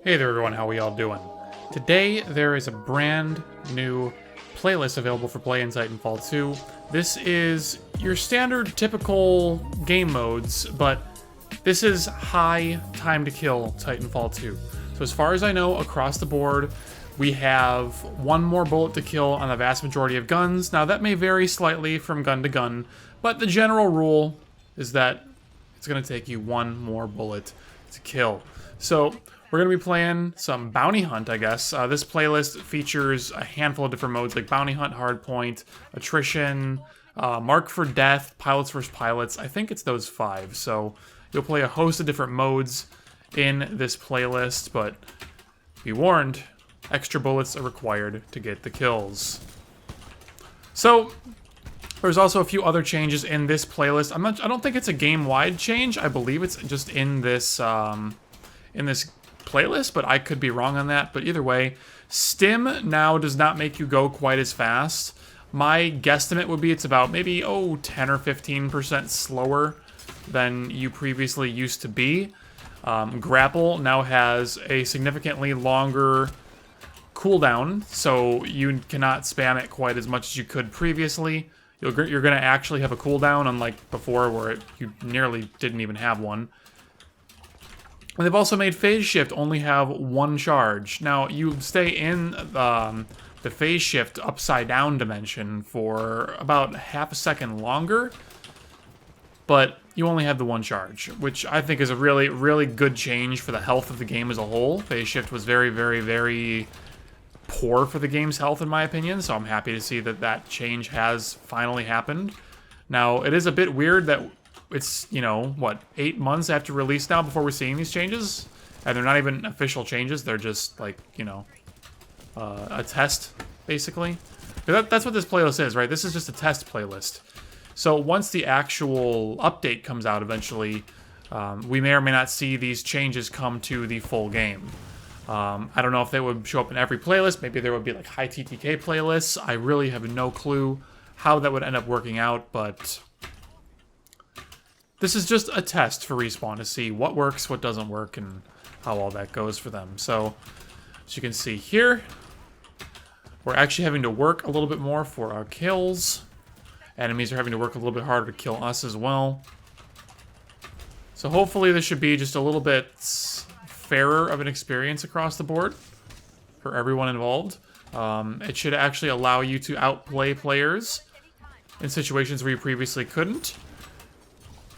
Hey there everyone, how we all doing? Today there is a brand new playlist available for play in Titanfall 2. This is your standard typical game modes, but this is high time to kill Titanfall 2. So as far as I know, across the board, we have one more bullet to kill on the vast majority of guns. Now that may vary slightly from gun to gun, but the general rule is that it's going to take you one more bullet to kill. So we're going to be playing some Bounty Hunt, I guess. This playlist features a handful of different modes like Bounty Hunt, Hardpoint, Attrition, Mark for Death, Pilots vs. Pilots. I think it's those 5. So you'll play a host of different modes in this playlist, but be warned, extra bullets are required to get the kills. So there's also a few other changes in this playlist. I don't think it's a game-wide change. I believe it's just in this playlist, but I could be wrong on that. But either way, stim now does not make you go quite as fast. My guesstimate would be it's about maybe 10 or 15% slower than you previously used to be. Grapple now has a significantly longer cooldown, so you cannot spam it quite as much as you could previously. You're going to actually have a cooldown, unlike before where you nearly didn't even have one. And they've also made Phase Shift only have one charge. Now, you stay in the Phase Shift upside down dimension for about half a second longer, but you only have the one charge, which I think is a really, really good change for the health of the game as a whole. Phase Shift was very, very, very poor for the game's health, in my opinion, so I'm happy to see that that change has finally happened. Now, it is a bit weird that it's, 8 months after release now before we're seeing these changes? And they're not even official changes, they're just, like, a test, basically. That's what this playlist is, right? This is just a test playlist. So once the actual update comes out eventually, we may or may not see these changes come to the full game. I don't know if they would show up in every playlist. Maybe there would be, like, high TTK playlists. I really have no clue how that would end up working out, but this is just a test for Respawn to see what works, what doesn't work, and how all that goes for them. So, as you can see here, we're actually having to work a little bit more for our kills. Enemies are having to work a little bit harder to kill us as well. So hopefully this should be just a little bit fairer of an experience across the board for everyone involved. It should actually allow you to outplay players in situations where you previously couldn't.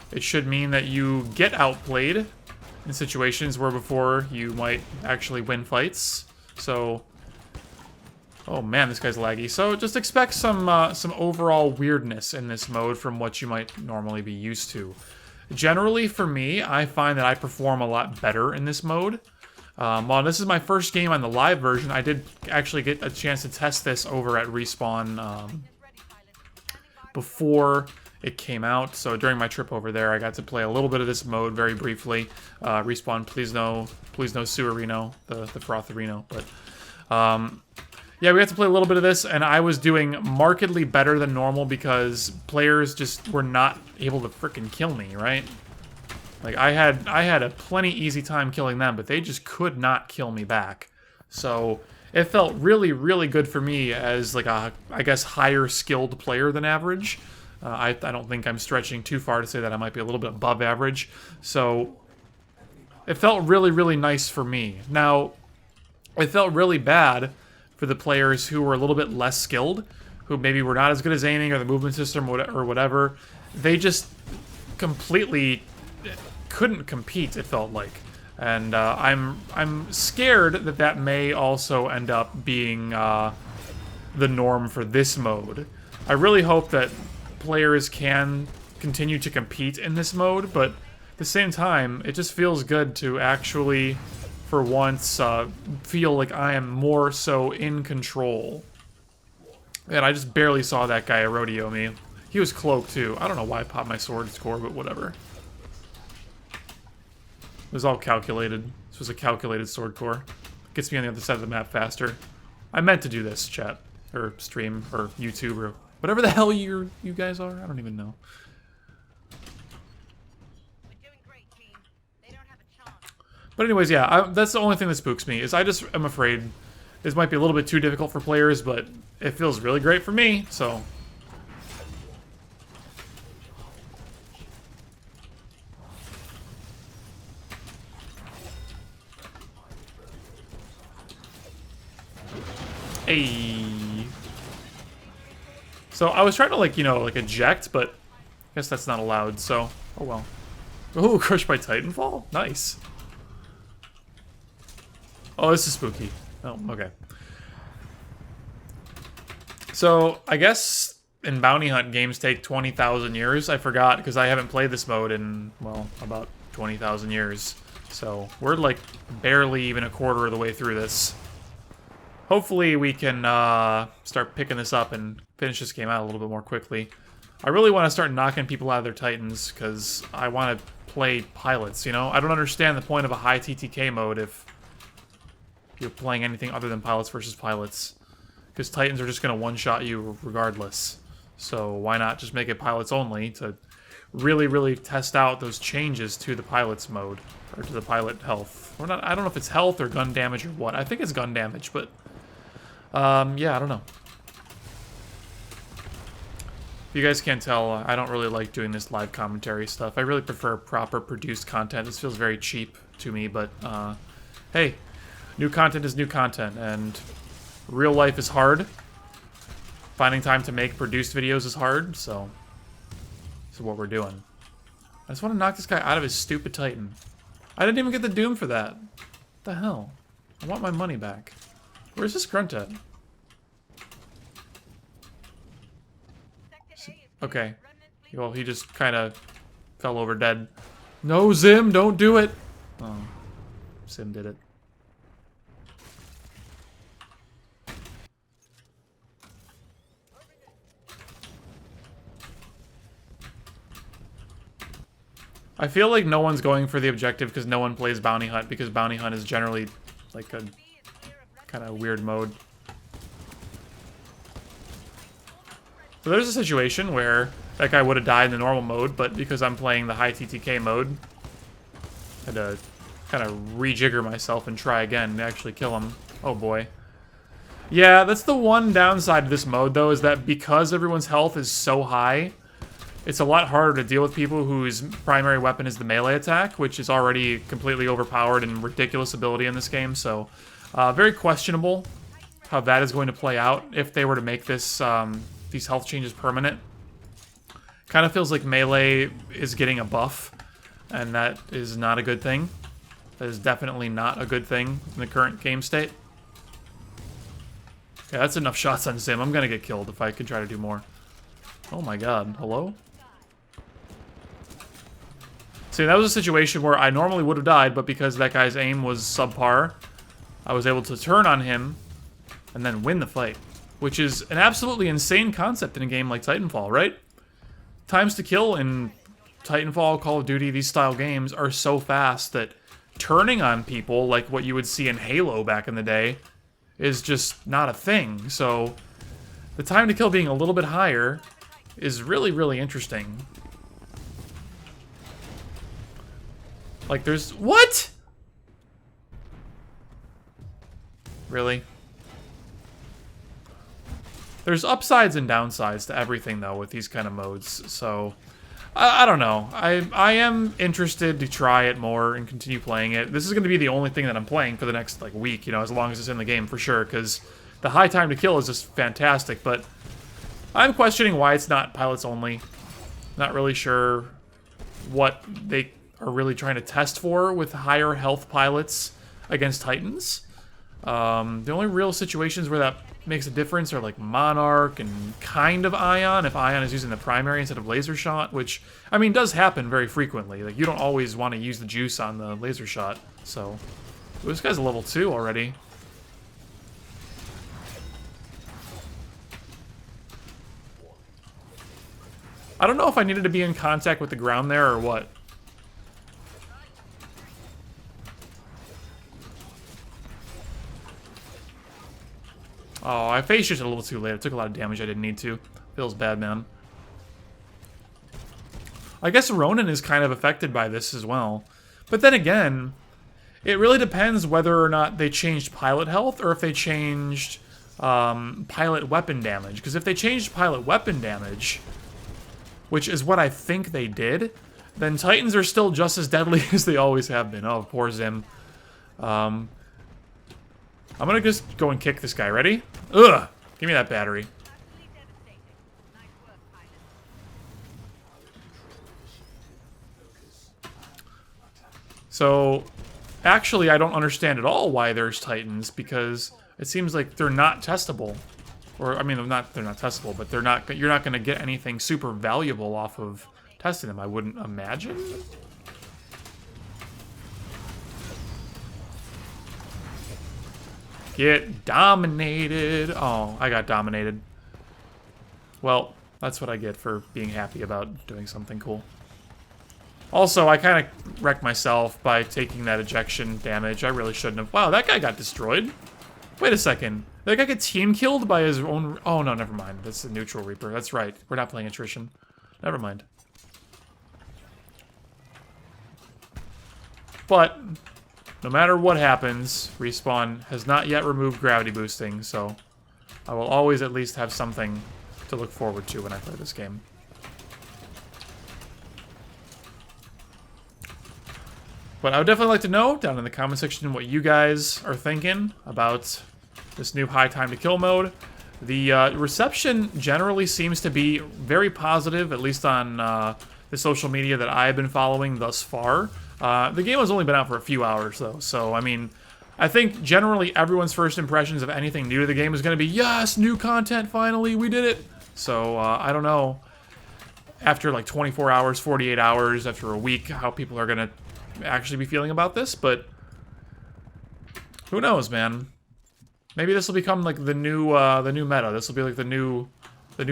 It should mean that you get outplayed in situations where before you might actually win fights. So, oh man, this guy's laggy. So just expect some overall weirdness in this mode from what you might normally be used to. Generally, for me, I find that I perform a lot better in this mode. While this is my first game on the live version, I did actually get a chance to test this over at Respawn before it came out. So during my trip over there, I got to play a little bit of this mode very briefly. Respawn, please no Suarino, the Frothy Reno. But yeah, we got to play a little bit of this, and I was doing markedly better than normal because players just were not able to freaking kill me, right? Like I had a plenty easy time killing them, but they just could not kill me back. So it felt really, really good for me as like a, I guess, higher skilled player than average. I don't think I'm stretching too far to say that I might be a little bit above average. So it felt really, really nice for me. Now, it felt really bad for the players who were a little bit less skilled, who maybe were not as good as aiming or the movement system or whatever. They just completely couldn't compete, it felt like. And I'm scared that that may also end up being the norm for this mode. I really hope that players can continue to compete in this mode, but at the same time, it just feels good to actually, for once, feel like I am more so in control. And I just barely saw that guy rodeo me. He was cloaked too. I don't know why I popped my sword score, but whatever. It was all calculated. This was a calculated sword core. Gets me on the other side of the map faster. I meant to do this, chat. Or stream, or YouTube, or whatever the hell you guys are. I don't even know. But anyways, yeah, that's the only thing that spooks me, is I just am afraid this might be a little bit too difficult for players, but it feels really great for me, so... Hey. So I was trying to, like, you know, like, eject, but I guess that's not allowed, so... Oh, well. Ooh, crushed by Titanfall? Nice. Oh, this is spooky. Oh, okay. So, I guess in Bounty Hunt, games take 20,000 years. I forgot, because I haven't played this mode in, well, about 20,000 years. So, we're, like, barely even a quarter of the way through this. Hopefully we can start picking this up and finish this game out a little bit more quickly. I really want to start knocking people out of their Titans, because I want to play pilots, you know? I don't understand the point of a high TTK mode if you're playing anything other than pilots versus pilots. Because Titans are just going to one-shot you regardless. So why not just make it pilots only to really, really test out those changes to the pilots mode, or to the pilot health. Or not, I don't know if it's health or gun damage or what. I think it's gun damage, but yeah, I don't know. If you guys can't tell, I don't really like doing this live commentary stuff. I really prefer proper produced content. This feels very cheap to me, but hey, new content is new content, and real life is hard. Finding time to make produced videos is hard, so this is what we're doing. I just want to knock this guy out of his stupid Titan. I didn't even get the Doom for that. What the hell? I want my money back. Where's this grunt at? Okay. Well, he just kind of fell over dead. No, Zim, don't do it! Oh. Zim did it. I feel like no one's going for the objective because no one plays Bounty Hunt, because Bounty Hunt is generally like a kind of weird mode. So there's a situation where that guy would have died in the normal mode, but because I'm playing the high TTK mode, I had to kind of rejigger myself and try again to actually kill him. Oh boy. Yeah, that's the one downside of this mode, though, is that because everyone's health is so high, it's a lot harder to deal with people whose primary weapon is the melee attack, which is already completely overpowered and ridiculous ability in this game, so very questionable how that is going to play out if they were to make this these health changes permanent. Kind of feels like melee is getting a buff, and that is not a good thing. That is definitely not a good thing in the current game state. Okay, that's enough shots on Zim. I'm gonna get killed if I could try to do more. Oh my god, hello? See, that was a situation where I normally would have died, but because that guy's aim was subpar, I was able to turn on him and then win the fight. Which is an absolutely insane concept in a game like Titanfall, right? Times to kill in Titanfall, Call of Duty, these style games are so fast that turning on people, like what you would see in Halo back in the day, is just not a thing. So the time to kill being a little bit higher is really, really interesting. Like there's... What?! Really? There's upsides and downsides to everything, though, with these kind of modes, so... I don't know. I am interested to try it more and continue playing it. This is going to be the only thing that I'm playing for the next, like, week, you know, as long as it's in the game, for sure, because the high time to kill is just fantastic, but I'm questioning why it's not pilots only. Not really sure what they are really trying to test for with higher health pilots against Titans. The only real situations where that makes a difference are like Monarch and kind of Ion, if Ion is using the primary instead of laser shot, which, I mean, does happen very frequently. Like, you don't always want to use the juice on the laser shot, so... Ooh, this guy's a level 2 already. I don't know if I needed to be in contact with the ground there or what. Oh, I phase shifted a little too late. I took a lot of damage I didn't need to. Feels bad, man. I guess Ronin is kind of affected by this as well. But then again, It really depends whether or not they changed pilot health or if they changed pilot weapon damage. Because if they changed pilot weapon damage, which is what I think they did, then Titans are still just as deadly as they always have been. Oh, poor Zim. I'm gonna just go and kick this guy. Ready? Ugh! Give me that battery. So, actually, I don't understand at all why there's Titans, because it seems like they're not testable. Or, I mean, they're not testable, but you're not going to get anything super valuable off of testing them, I wouldn't imagine. Get dominated. Oh, I got dominated. Well, that's what I get for being happy about doing something cool. Also, I kind of wrecked myself by taking that ejection damage. I really shouldn't have. Wow, that guy got destroyed. Wait a second. That guy got team killed by his own... Oh, no, never mind. That's a neutral Reaper. That's right. We're not playing attrition. Never mind. But, no matter what happens, Respawn has not yet removed gravity boosting, so I will always at least have something to look forward to when I play this game. But I would definitely like to know down in the comment section what you guys are thinking about this new high time to kill mode. The reception generally seems to be very positive, at least on the social media that I've been following thus far. The game has only been out for a few hours, though, so, I mean, I think generally everyone's first impressions of anything new to the game is going to be, yes, new content, finally, we did it! So, I don't know, after like 24 hours, 48 hours, after a week, how people are going to actually be feeling about this, but who knows, man? Maybe this will become like the new meta. This will be like the new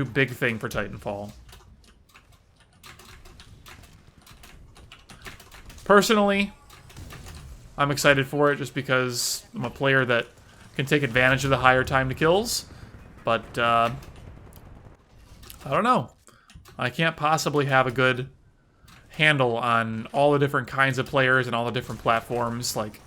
big thing for Titanfall. Personally, I'm excited for it just because I'm a player that can take advantage of the higher time to kills, but I don't know. I can't possibly have a good handle on all the different kinds of players and all the different platforms. Like,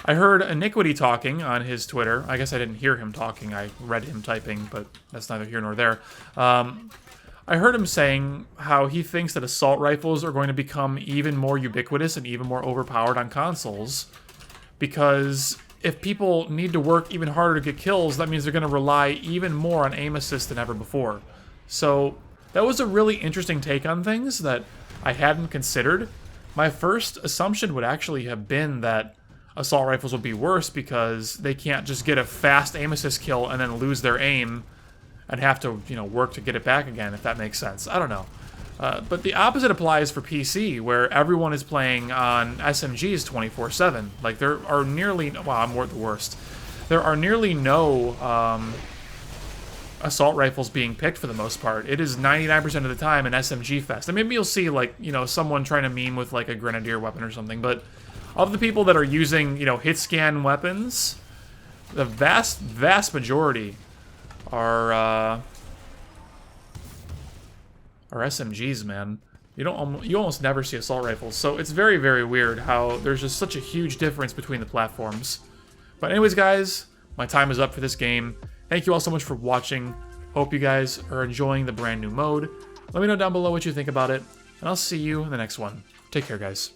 I heard Iniquity talking on his Twitter. I guess I didn't hear him talking. I read him typing, but that's neither here nor there. I heard him saying how he thinks that assault rifles are going to become even more ubiquitous and even more overpowered on consoles, because if people need to work even harder to get kills, that means they're going to rely even more on aim assist than ever before. So that was a really interesting take on things that I hadn't considered. My first assumption would actually have been that assault rifles would be worse because they can't just get a fast aim assist kill and then lose their aim and have to, you know, work to get it back again, if that makes sense. I don't know. But the opposite applies for PC, where everyone is playing on SMGs 24/7. Like, there are nearly... Well, I'm the worst. There are nearly no assault rifles being picked for the most part. It is 99% of the time an SMG fest. And maybe you'll see, like, you know, someone trying to meme with, like, a grenadier weapon or something, but of the people that are using, you know, hit scan weapons, the vast majority are SMGs, man. You almost never see assault rifles, so it's very, very weird how there's just such a huge difference between the platforms. But anyways, guys, my time is up for this game. Thank you all so much for watching. Hope you guys are enjoying the brand new mode. Let me know down below what you think about it, and I'll see you in the next one. Take care, guys.